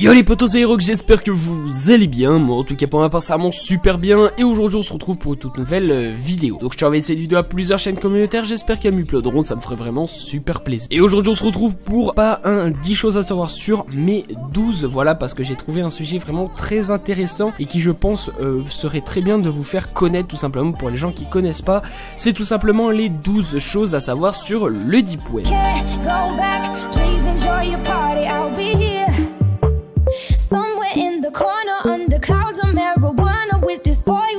Yo les potos et héros, j'espère que vous allez bien. Moi en tout cas pour ma part ça monte super bien. Et aujourd'hui on se retrouve pour une toute nouvelle vidéo. Donc je t'ai envoyé cette vidéo à plusieurs chaînes communautaires. J'espère qu'elles m'uploaderont, ça me ferait vraiment super plaisir. Et aujourd'hui on se retrouve pour pas 10 choses à savoir sur, mais 12. Voilà, parce que j'ai trouvé un sujet vraiment très intéressant et qui je pense serait très bien de vous faire connaître, tout simplement pour les gens qui connaissent pas. C'est tout simplement les 12 choses à savoir sur le Deep Web.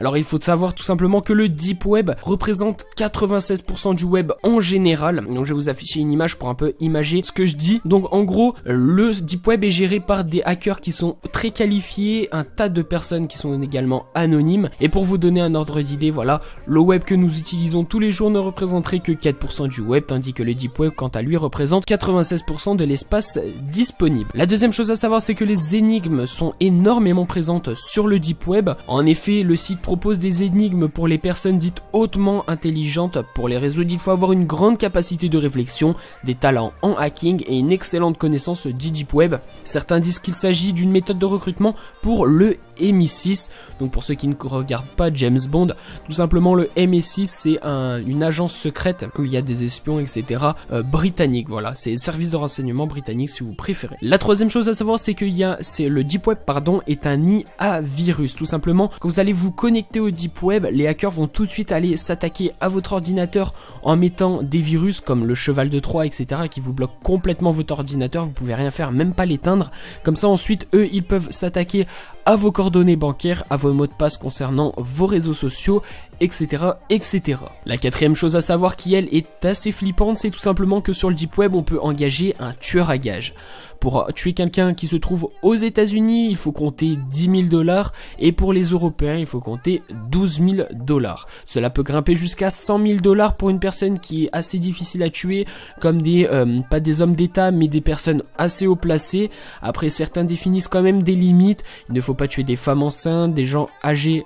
Alors il faut savoir tout simplement que le Deep Web représente 96% du web en général. Donc je vais vous afficher une image pour un peu imager ce que je dis. Donc en gros, le Deep Web est géré par des hackers qui sont très qualifiés, un tas de personnes qui sont également anonymes. Et pour vous donner un ordre d'idée, voilà, le web que nous utilisons tous les jours ne représenterait que 4% du web, tandis que le Deep Web, quant à lui, représente 96% de l'espace disponible. La deuxième chose à savoir, c'est que les énigmes sont énormément présentes sur le Deep Web. En effet, le site propose des énigmes pour les personnes dites hautement intelligentes. Pour les résoudre, il faut avoir une grande capacité de réflexion, des talents en hacking et une excellente connaissance du Deep Web. Certains disent qu'il s'agit d'une méthode de recrutement pour le MI6. Donc pour ceux qui ne regardent pas James Bond, tout simplement le MI6 c'est une agence secrète où il y a des espions etc. Britanniques, voilà, c'est le service de renseignement britannique si vous préférez. La troisième chose à savoir c'est que le Deep Web est un nid à virus. Tout simplement, quand vous allez vous connecter au Deep Web, les hackers vont tout de suite aller s'attaquer à votre ordinateur en mettant des virus comme le cheval de Troie etc. qui vous bloquent complètement votre ordinateur, vous pouvez rien faire, même pas l'éteindre. Comme ça ensuite eux ils peuvent s'attaquer à vos coordonnées bancaires, à vos mots de passe concernant vos réseaux sociaux, etc. etc. La quatrième chose à savoir qui elle est assez flippante, c'est tout simplement que sur le Deep Web on peut engager un tueur à gages. Pour tuer quelqu'un qui se trouve aux États-Unis, il faut compter 10 000 $, et pour les Européens, il faut compter 12 000 $. Cela peut grimper jusqu'à 100 000 $ pour une personne qui est assez difficile à tuer, comme pas des hommes d'État, mais des personnes assez haut placées. Après, certains définissent quand même des limites. Il ne faut pas tuer des femmes enceintes, des gens âgés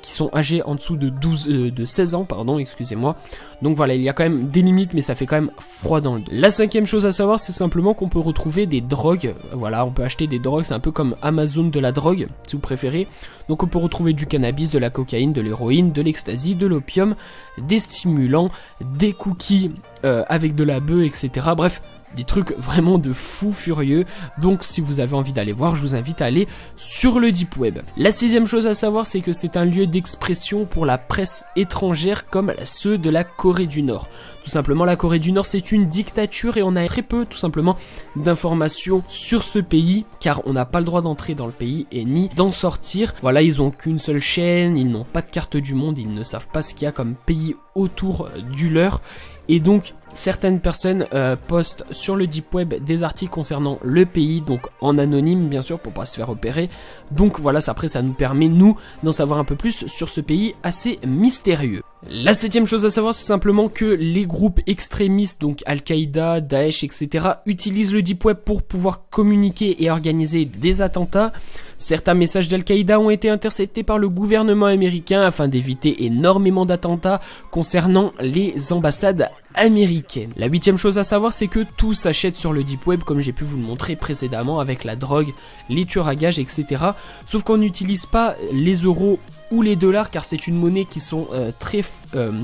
qui sont âgés en dessous de 16 ans, pardon, excusez-moi. Donc voilà, il y a quand même des limites, mais ça fait quand même froid dans le dos. La cinquième chose à savoir, c'est tout simplement qu'on peut retrouver des drogues. Voilà, on peut acheter des drogues, c'est un peu comme Amazon de la drogue, si vous préférez. Donc on peut retrouver du cannabis, de la cocaïne, de l'héroïne, de l'ecstasy, de l'opium, des stimulants, des cookies avec de la bœuf, etc. Bref, des trucs vraiment de fou furieux. Donc si vous avez envie d'aller voir, je vous invite à aller sur le Deep Web. La sixième chose à savoir, c'est que c'est un lieu d'expression pour la presse étrangère comme ceux de la Corée du Nord. Tout simplement, la Corée du Nord c'est une dictature et on a très peu tout simplement d'informations sur ce pays, car on n'a pas le droit d'entrer dans le pays et ni d'en sortir. Voilà, ils ont qu'une seule chaîne, ils n'ont pas de carte du monde, ils ne savent pas ce qu'il y a comme pays autour du leur. Et donc certaines personnes postent sur le Deep Web des articles concernant le pays, donc en anonyme bien sûr pour pas se faire repérer. Donc voilà, après ça nous permet nous d'en savoir un peu plus sur ce pays assez mystérieux. La septième chose à savoir, c'est simplement que les groupes extrémistes, donc Al-Qaïda, Daesh, etc. utilisent le Deep Web pour pouvoir communiquer et organiser des attentats. Certains messages d'Al-Qaïda ont été interceptés par le gouvernement américain afin d'éviter énormément d'attentats concernant les ambassades américaine. La huitième chose à savoir, c'est que tout s'achète sur le Deep Web, comme j'ai pu vous le montrer précédemment avec la drogue, les tueurs à gages, etc. Sauf qu'on n'utilise pas les euros ou les dollars, car c'est une monnaie qui sont très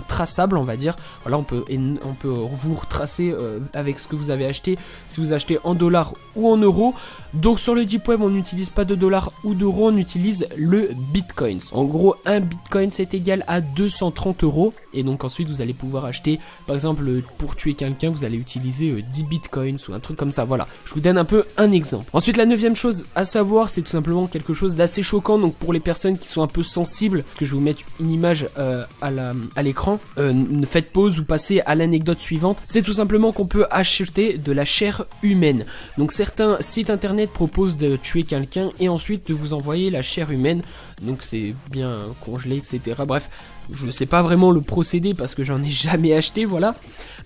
traçables, on va dire. Voilà, on peut vous retracer avec ce que vous avez acheté, si vous achetez en dollars ou en euros. Donc sur le Deep Web, on n'utilise pas de dollars ou d'euros, on utilise le Bitcoin. En gros, un Bitcoin c'est égal à 230 €. Et donc ensuite vous allez pouvoir acheter, par exemple pour tuer quelqu'un, vous allez utiliser 10 Bitcoins ou un truc comme ça. Voilà, je vous donne un peu un exemple. Ensuite, la neuvième chose à savoir, c'est tout simplement quelque chose d'assez choquant. Donc pour les personnes qui sont un peu sensibles, que je vais vous mettre une image à l'écran, faites pause ou passez à l'anecdote suivante. C'est tout simplement qu'on peut acheter de la chair humaine. Donc certains sites internet proposent de tuer quelqu'un et ensuite de vous envoyer la chair humaine. Donc c'est bien congelé, etc. Bref, je ne sais pas vraiment le procédé parce que j'en ai jamais acheté, voilà.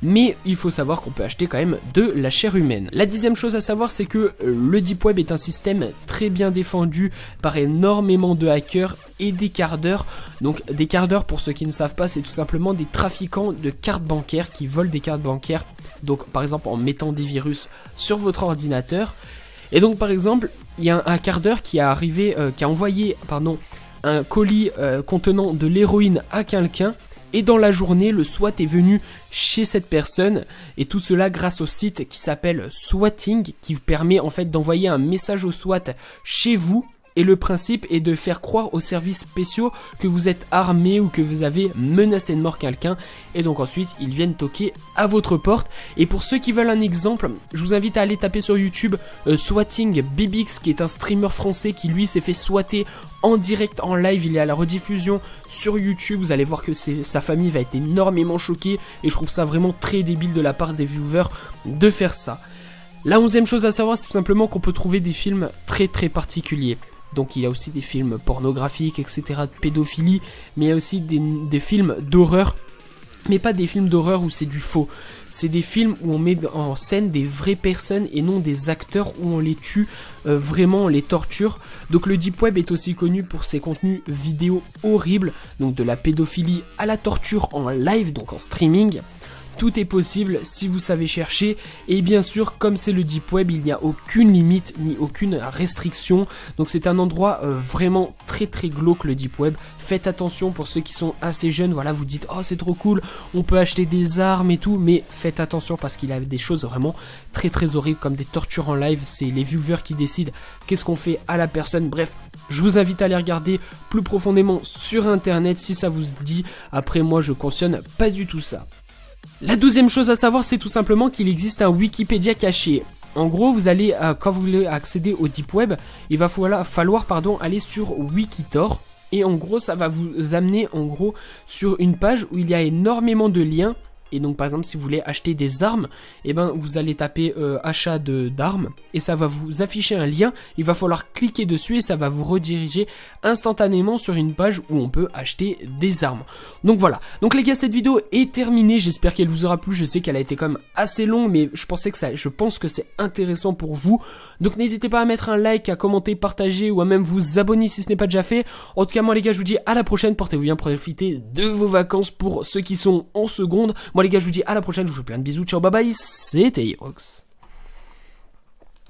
Mais il faut savoir qu'on peut acheter quand même de la chair humaine. La dixième chose à savoir, c'est que le Deep Web est un système très bien défendu par énormément de hackers et des cardeurs. Donc des cardeurs, pour ceux qui ne savent pas, c'est tout simplement des trafiquants de cartes bancaires qui volent des cartes bancaires. Donc par exemple en mettant des virus sur votre ordinateur. Et donc par exemple, il y a un hacker qui a envoyé un colis contenant de l'héroïne à quelqu'un. Et dans la journée, le SWAT est venu chez cette personne, et tout cela grâce au site qui s'appelle Swatting, qui vous permet en fait d'envoyer un message au SWAT chez vous. Et le principe est de faire croire aux services spéciaux que vous êtes armé ou que vous avez menacé de mort quelqu'un. Et donc ensuite, ils viennent toquer à votre porte. Et pour ceux qui veulent un exemple, je vous invite à aller taper sur YouTube Swatting BBX, qui est un streamer français qui lui s'est fait swatter en direct, en live. Il est à la rediffusion sur YouTube. Vous allez voir que sa famille va être énormément choquée. Et je trouve ça vraiment très débile de la part des viewers de faire ça. La 11e chose à savoir, c'est tout simplement qu'on peut trouver des films très particuliers. Donc il y a aussi des films pornographiques, etc., de pédophilie, mais il y a aussi des films d'horreur, mais pas des films d'horreur où c'est du faux. C'est des films où on met en scène des vraies personnes et non des acteurs où on les tue, vraiment on les torture. Donc le Deep Web est aussi connu pour ses contenus vidéo horribles, donc de la pédophilie à la torture en live, donc en streaming. Tout est possible si vous savez chercher, et bien sûr comme c'est le Deep Web, il n'y a aucune limite ni aucune restriction, donc c'est un endroit vraiment très glauque, le Deep Web. Faites attention pour ceux qui sont assez jeunes, voilà, vous dites oh c'est trop cool, on peut acheter des armes et tout, mais faites attention parce qu'il y a des choses vraiment très horribles comme des tortures en live. C'est les viewers qui décident qu'est-ce qu'on fait à la personne. Bref, je vous invite à aller regarder plus profondément sur internet si ça vous dit. Après moi je cautionne pas du tout ça. La 12e chose à savoir, c'est tout simplement qu'il existe un Wikipédia caché. En gros, vous allez, quand vous voulez accéder au Deep Web, il va falloir aller sur Wikitor. Et en gros, ça va vous amener sur une page où il y a énormément de liens. Et donc par exemple si vous voulez acheter des armes, et ben vous allez taper achat d'armes et ça va vous afficher un lien. Il va falloir cliquer dessus et ça va vous rediriger instantanément sur une page où on peut acheter des armes. Donc voilà, donc les gars, cette vidéo est terminée, j'espère qu'elle vous aura plu. Je sais qu'elle a été quand même assez longue, mais je pense que c'est intéressant pour vous. Donc n'hésitez pas à mettre un like, à commenter, partager ou à même vous abonner si ce n'est pas déjà fait. En tout cas moi les gars, je vous dis à la prochaine, portez-vous bien, profitez de vos vacances pour ceux qui sont en seconde. Moi les gars, je vous dis à la prochaine, je vous fais plein de bisous, ciao, bye bye, c'était Yerox.